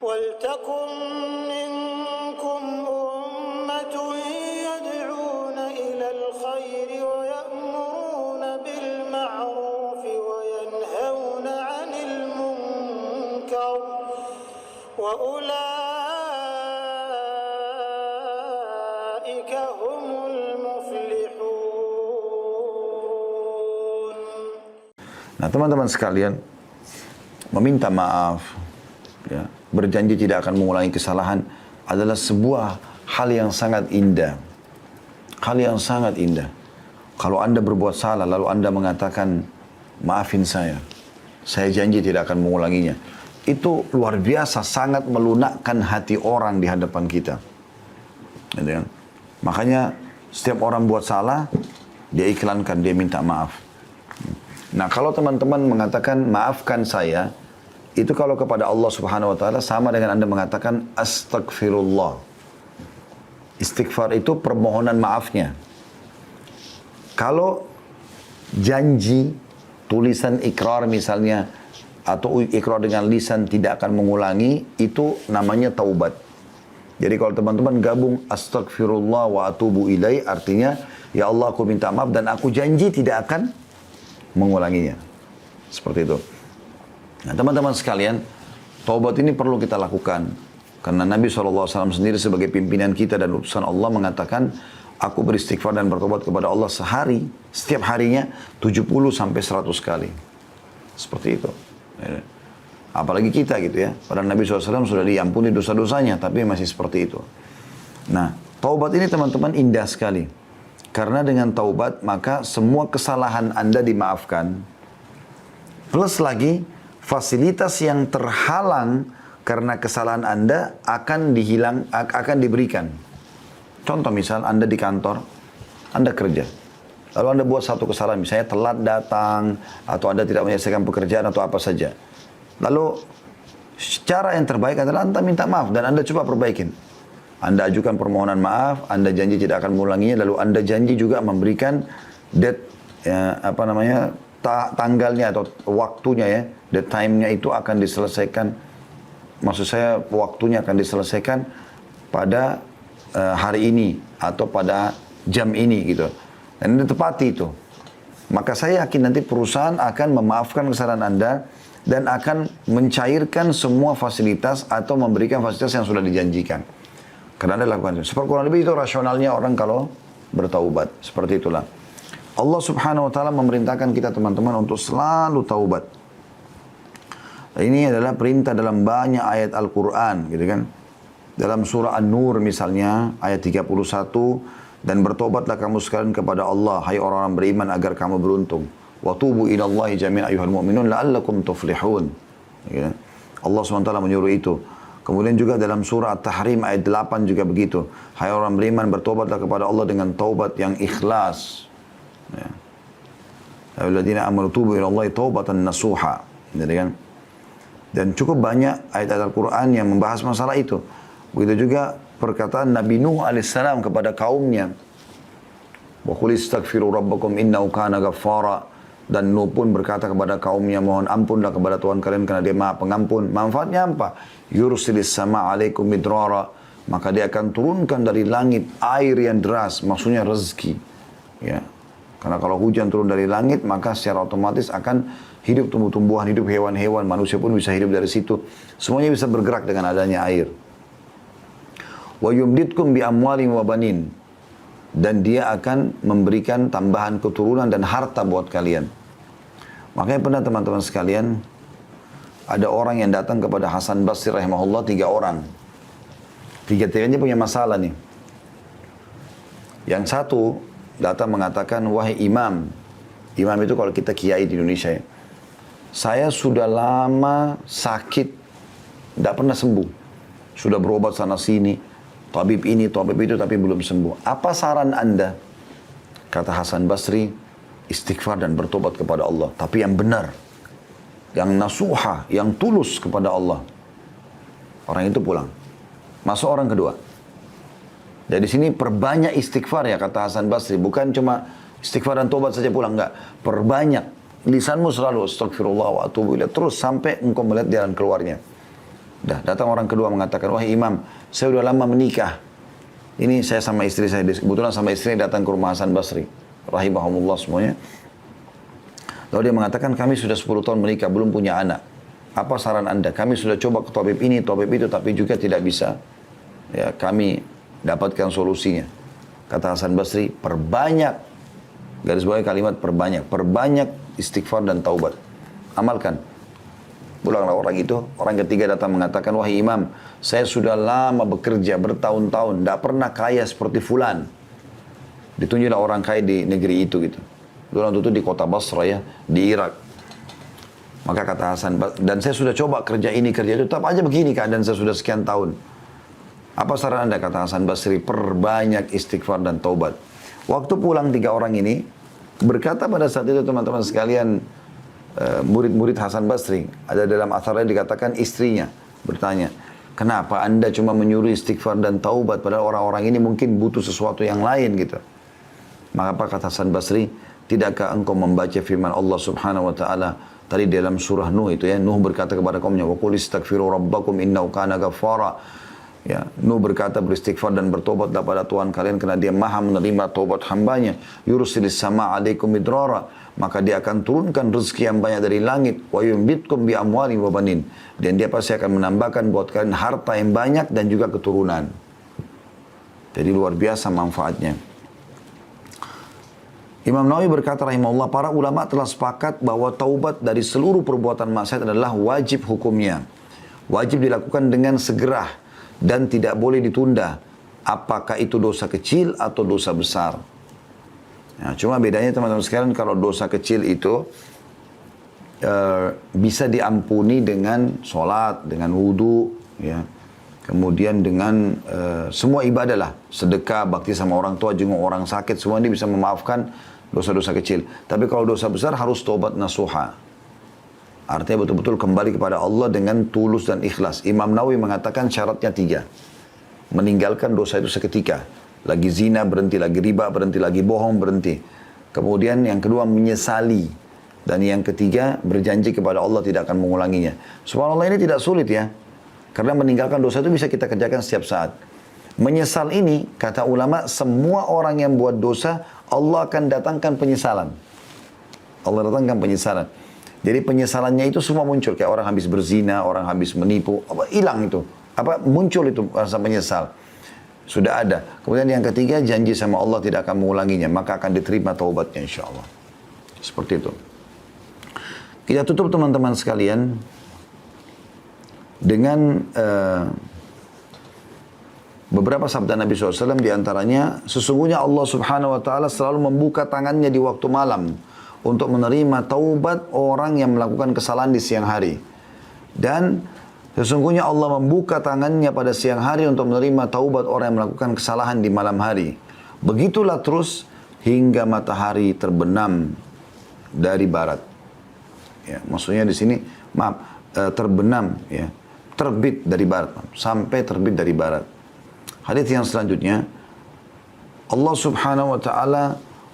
وَلْتَكُنْ مِنْكُمْ أُمَّةٌ يَدْعُونَ إِلَى الْخَيْرِ وَيَأْمُرُونَ بِالْمَعْرُوفِ وَيَنْهَوْنَ عَنِ الْمُنْكَرِ وَأُولَئِكَ هُمُ الْمُفْلِحُونَ. Nah, teman-teman sekalian, meminta maaf, ya, berjanji tidak akan mengulangi kesalahan adalah sebuah hal yang sangat indah. Hal yang sangat indah. Kalau Anda berbuat salah lalu Anda mengatakan, maafin saya janji tidak akan mengulanginya. Itu luar biasa, sangat melunakkan hati orang di hadapan kita. Gitu kan? Makanya setiap orang buat salah, dia iklankan, dia minta maaf. Nah, kalau teman-teman mengatakan maafkan saya, itu kalau kepada Allah Subhanahu wa taala sama dengan Anda mengatakan astagfirullah. Istighfar itu permohonan maafnya. Kalau janji tulisan ikrar misalnya atau ikrar dengan lisan tidak akan mengulangi, itu namanya taubat. Jadi kalau teman-teman gabung astagfirullah wa atubu ilai, artinya ya Allah aku minta maaf dan aku janji tidak akan mengulanginya. Seperti itu. Nah, teman-teman sekalian, taubat ini perlu kita lakukan. Karena Nabi SAW sendiri sebagai pimpinan kita dan utusan Allah mengatakan, aku beristighfar dan bertobat kepada Allah sehari, setiap harinya 70 sampai 100 kali. Seperti itu. Apalagi kita gitu ya. Padahal Nabi SAW sudah diampuni dosa-dosanya, tapi masih seperti itu. Nah, taubat ini teman-teman indah sekali. Karena dengan taubat, maka semua kesalahan Anda dimaafkan. Plus lagi, fasilitas yang terhalang karena kesalahan Anda akan diberikan. Contoh misal Anda di kantor, Anda kerja. Lalu Anda buat satu kesalahan, misalnya telat datang, atau Anda tidak menyelesaikan pekerjaan atau apa saja. Lalu cara yang terbaik adalah Anda minta maaf dan Anda coba perbaikin. Anda ajukan permohonan maaf, Anda janji tidak akan mengulanginya, lalu Anda janji juga memberikan tanggalnya atau waktunya ya, the time-nya itu akan diselesaikan. Maksud saya waktunya akan diselesaikan pada hari ini atau pada jam ini gitu. Dan ini tepati itu. Maka saya yakin nanti perusahaan akan memaafkan kesalahan Anda dan akan mencairkan semua fasilitas atau memberikan fasilitas yang sudah dijanjikan. Karena Anda lakukan itu. Seperti kurang lebih itu rasionalnya orang kalau bertaubat. Seperti itulah. Allah Subhanahu wa taala memerintahkan kita teman-teman untuk selalu taubat. Ini adalah perintah dalam banyak ayat Al-Qur'an, gitu kan. Dalam surah An-Nur misalnya ayat 31, dan bertobatlah kamu sekalian kepada Allah hai orang-orang beriman agar kamu beruntung. Wa tubu ilallahi jami'an ayyuhal mu'minun la'allakum tuflihun. Gitu kan? Allah SWT menyuruh itu. Kemudian juga dalam surah At-Tahrim ayat 8 juga begitu. Hai orang beriman bertobatlah kepada Allah dengan taubat yang ikhlas. Ya. Alladzina amanu tubu ila Allah taubatan nasuha. Jadi kan? Dan cukup banyak ayat-ayat Al-Quran yang membahas masalah itu. Begitu juga perkataan Nabi Nuh alaihissalam kepada kaumnya. Wa qul istaghfiru rabbakum innahu kana ghaffara. Dan Nuh pun berkata kepada kaumnya, mohon ampunlah kepada Tuhan kalian karena dia maha pengampun. Manfaatnya apa? Yursilis sama alaikum midrara. Maka dia akan turunkan dari langit air yang deras. Maksudnya rezeki. Ya. Karena kalau hujan turun dari langit, maka secara otomatis akan hidup tumbuh-tumbuhan, hidup hewan-hewan, manusia pun bisa hidup dari situ. Semuanya bisa bergerak dengan adanya air. Wa yumditkum bi amwalin wa banin. Dan dia akan memberikan tambahan keturunan dan harta buat kalian. Makanya pernah teman-teman sekalian, ada orang yang datang kepada Hasan Basri rahimahullah, 3 orang. Tiga-tiganya punya masalah nih. Yang satu datang mengatakan, wahai imam. Imam itu kalau kita kiai di Indonesia ya. Saya sudah lama sakit, tidak pernah sembuh. Sudah berobat sana sini, tabib ini, tabib itu, tapi belum sembuh. Apa saran Anda? Kata Hasan Basri, istighfar dan bertobat kepada Allah. Tapi yang benar, yang nasuha, yang tulus kepada Allah. Orang itu pulang. Masuk orang kedua. Dari sini perbanyak istighfar ya kata Hasan Basri. Bukan cuma istighfar dan tobat saja pulang, enggak. Perbanyak. Lisanmu selalu astagfirullah wa atubu ilaih. Terus sampai engkau melihat jalan keluarnya. Datang orang kedua mengatakan, wahai imam, saya udah lama menikah. Ini saya sama istri saya, kebetulan sama istri datang ke rumah Hasan Basri. Rahimahumullah semuanya. Lalu dia mengatakan, kami sudah 10 tahun menikah, belum punya anak. Apa saran anda? Kami sudah coba ke tabib ini, tabib itu, tapi juga tidak bisa. Ya, kami dapatkan solusinya. Kata Hasan Basri, perbanyak, garis bawah kalimat perbanyak istighfar dan taubat. Amalkan. Pulanglah orang itu, orang ketiga datang mengatakan, wahai imam, saya sudah lama bekerja bertahun-tahun, tidak pernah kaya seperti fulan. Ditunjuklah orang kaya di negeri itu gitu. Orang itu di kota Basra ya, di Irak. Maka kata Hasan, dan saya sudah coba kerja ini, kerja itu, tetap aja begini keadaan saya sudah sekian tahun. Apa saran anda? Kata Hasan Basri, perbanyak istighfar dan taubat. Waktu pulang 3 orang ini, berkata pada saat itu teman-teman sekalian, murid-murid Hasan Basri, ada dalam atharnya dikatakan istrinya bertanya, kenapa anda cuma menyuruh istighfar dan taubat padahal orang-orang ini mungkin butuh sesuatu yang lain gitu. Maka apa kata Hasan Basri, tidakkah engkau membaca firman Allah Subhanahu wa taala tadi dalam surah Nuh itu ya, Nuh berkata kepada kaumnya, wa qul istaghfiru rabbakum innahu kana ghaffara. Ya, Nuh berkata beristighfar dan bertobatlah pada Tuhan kalian karena dia maha menerima taubat hambanya. Yursilis sama alaikum midrara, maka dia akan turunkan rezeki yang banyak dari langit. Wa yumbitkum bi amwalin wa banin, dan dia pasti akan menambahkan buat kalian harta yang banyak dan juga keturunan. Jadi luar biasa manfaatnya. Imam Nawawi berkata rahimahullah, para ulama telah sepakat bahwa taubat dari seluruh perbuatan maksiat adalah wajib hukumnya. Wajib dilakukan dengan segera dan tidak boleh ditunda, apakah itu dosa kecil atau dosa besar. Nah, cuma bedanya teman-teman sekalian, kalau dosa kecil itu bisa diampuni dengan sholat, dengan wudu, ya. Kemudian dengan semua ibadah lah, sedekah, bakti sama orang tua, jenguk orang sakit, semua ini bisa memaafkan dosa-dosa kecil. Tapi kalau dosa besar harus taubat nasuha. Artinya betul-betul kembali kepada Allah dengan tulus dan ikhlas. Imam Nawawi mengatakan syaratnya 3. Meninggalkan dosa itu seketika. Lagi zina berhenti, lagi riba berhenti, lagi bohong berhenti. Kemudian yang kedua menyesali. Dan yang ketiga berjanji kepada Allah tidak akan mengulanginya. Subhanallah, ini tidak sulit ya. Karena meninggalkan dosa itu bisa kita kerjakan setiap saat. Menyesal ini, kata ulama, semua orang yang buat dosa, Allah akan datangkan penyesalan. Allah datangkan penyesalan. Jadi penyesalannya itu semua muncul. Kayak orang habis berzina, orang habis menipu, hilang itu. Muncul itu rasa menyesal. Sudah ada. Kemudian yang ketiga, janji sama Allah tidak akan mengulanginya. Maka akan diterima taubatnya insya Allah. Seperti itu. Kita tutup teman-teman sekalian dengan beberapa sabda Nabi SAW, diantaranya, sesungguhnya Allah Subhanahu Wa Taala selalu membuka tangannya di waktu malam untuk menerima taubat orang yang melakukan kesalahan di siang hari. Dan sesungguhnya Allah membuka tangannya pada siang hari untuk menerima taubat orang yang melakukan kesalahan di malam hari. Begitulah terus hingga matahari terbenam dari barat. Ya, maksudnya di sini, terbenam, ya, terbit dari barat, sampai terbit dari barat. Hadits yang selanjutnya, Allah Subhanahu Wa Taala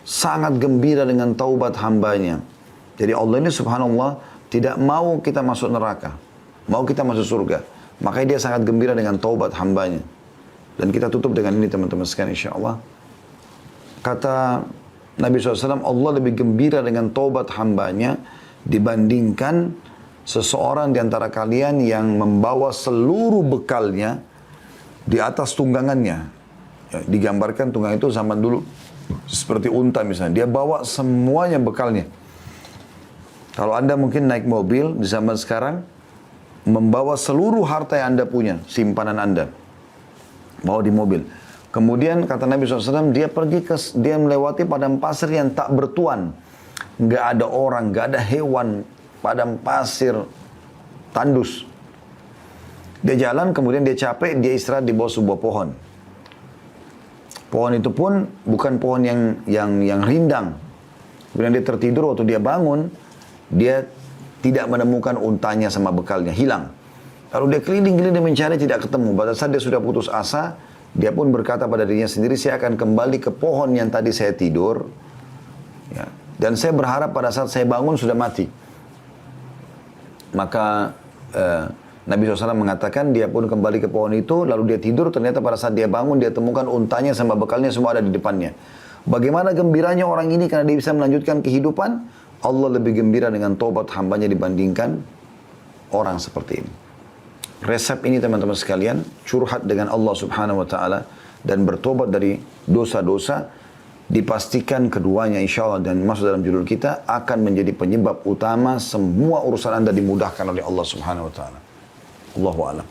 sangat gembira dengan taubat hambanya. Jadi Allah ini subhanallah tidak mau kita masuk neraka, mau kita masuk surga. Makanya dia sangat gembira dengan taubat hambanya. Dan kita tutup dengan ini teman-teman sekalian insyaAllah. Kata Nabi SAW, Allah lebih gembira dengan taubat hambanya dibandingkan seseorang di antara kalian yang membawa seluruh bekalnya di atas tunggangannya. Ya, digambarkan tunggang itu zaman dulu seperti unta misalnya, dia bawa semuanya bekalnya. Kalau anda mungkin naik mobil di zaman sekarang, membawa seluruh harta yang anda punya, simpanan anda, bawa di mobil. Kemudian kata Nabi SAW, dia melewati padang pasir yang tak bertuan, nggak ada orang, nggak ada hewan, padang pasir tandus. Dia jalan, kemudian dia capek, dia istirahat di bawah sebuah pohon. Pohon itu pun bukan pohon yang rindang. Kemudian dia tertidur, waktu dia bangun, dia tidak menemukan untanya sama bekalnya, hilang. Lalu dia keliling-keliling mencari, tidak ketemu. Pada saat dia sudah putus asa, dia pun berkata pada dirinya sendiri, saya akan kembali ke pohon yang tadi saya tidur. Ya. Dan saya berharap pada saat saya bangun sudah mati. Maka Nabi SAW mengatakan dia pun kembali ke pohon itu, lalu dia tidur, ternyata pada saat dia bangun, dia temukan untanya sama bekalnya semua ada di depannya. Bagaimana gembiranya orang ini karena dia bisa melanjutkan kehidupan, Allah lebih gembira dengan tobat hambanya dibandingkan orang seperti ini. Resep ini teman-teman sekalian, curhat dengan Allah Subhanahu wa Ta'ala dan bertobat dari dosa-dosa, dipastikan keduanya insya Allah dan masuk dalam judul kita akan menjadi penyebab utama semua urusan Anda dimudahkan oleh Allah Subhanahu wa Ta'ala. Allahu a'lam.